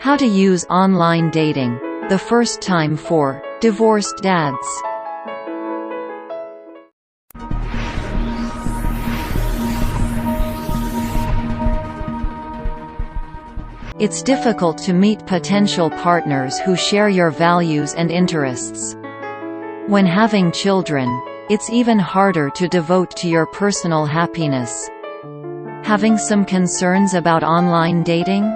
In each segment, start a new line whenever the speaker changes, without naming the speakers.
How to use online dating, the first time for divorced dads. It's difficult to meet potential partners who share your values and interests. When having children, it's even harder to devote to your personal happiness. Having some concerns about online dating?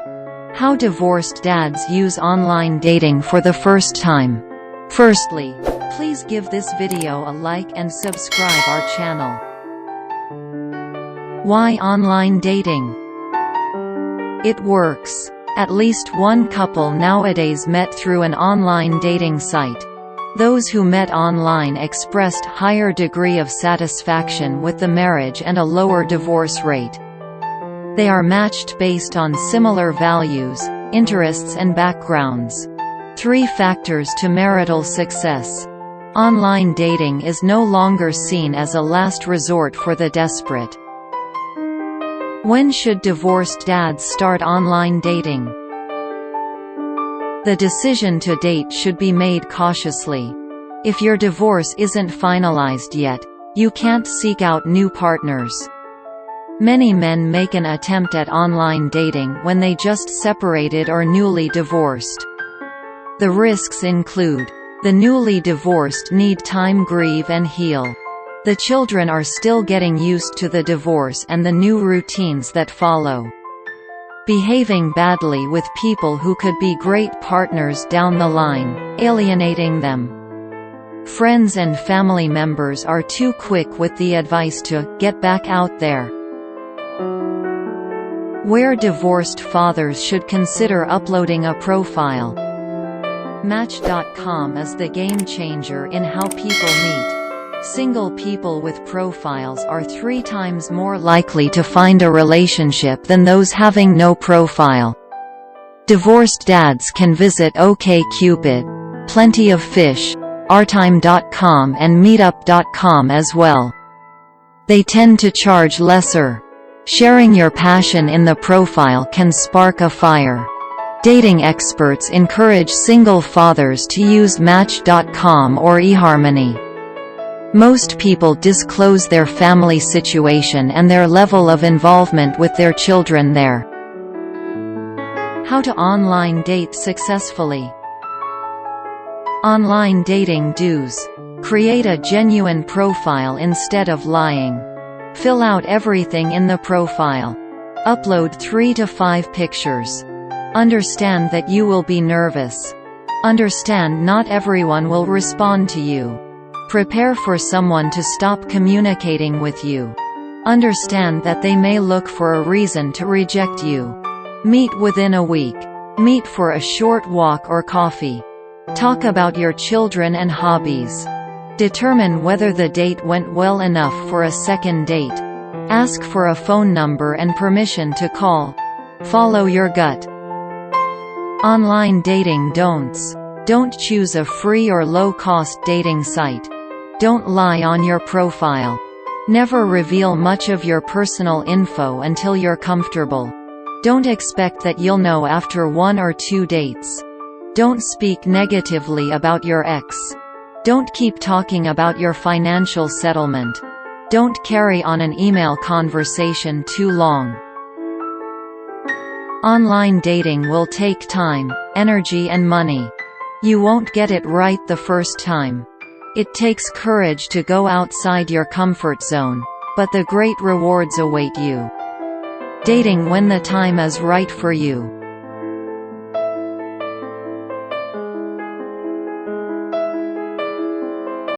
How divorced dads use online dating for the first time. Firstly, please give this video a like and subscribe our channel. Why online dating? It works. At least one couple nowadays met through an online dating site. Those who met online expressed higher degree of satisfaction with the marriage and a lower divorce rate. They are matched based on similar values, interests and backgrounds. 3 factors to marital success. Online dating is no longer seen as a last resort for the desperate. When should divorced dads start online dating? The decision to date should be made cautiously. If your divorce isn't finalized yet, you can't seek out new partners. Many men make an attempt at online dating when they just separated or newly divorced. The risks include: the newly divorced need time to grieve and heal. The children are still getting used to the divorce and the new routines that follow. Behaving badly with people who could be great partners down the line, alienating them. Friends and family members are too quick with the advice to get back out there. Where divorced fathers should consider uploading a profile. Match.com is the game changer in how people meet. Single people with profiles are 3 times more likely to find a relationship than those having no profile. Divorced dads can visit OkCupid, Plenty of Fish, Rtime.com and Meetup.com as well. They tend to charge lesser. Sharing your passion in the profile can spark a fire. Dating experts encourage single fathers to use Match.com or eHarmony. Most people disclose their family situation and their level of involvement with their children there. How to online date successfully. Online dating do's. Create a genuine profile instead of lying. Fill out everything in the profile. Upload 3 to 5 pictures. Understand that you will be nervous. Understand not everyone will respond to you. Prepare for someone to stop communicating with you. Understand that they may look for a reason to reject you. Meet within a week. Meet for a short walk or coffee. Talk about your children and hobbies. Determine whether the date went well enough for a second date. Ask for a phone number and permission to call. Follow your gut. Online dating don'ts. Don't choose a free or low-cost dating site. Don't lie on your profile. Never reveal much of your personal info until you're comfortable. Don't expect that you'll know after 1 or 2 dates. Don't speak negatively about your ex. Don't keep talking about your financial settlement. Don't carry on an email conversation too long. Online dating will take time, energy and money. You won't get it right the first time. It takes courage to go outside your comfort zone, but the great rewards await you. Dating when the time is right for you.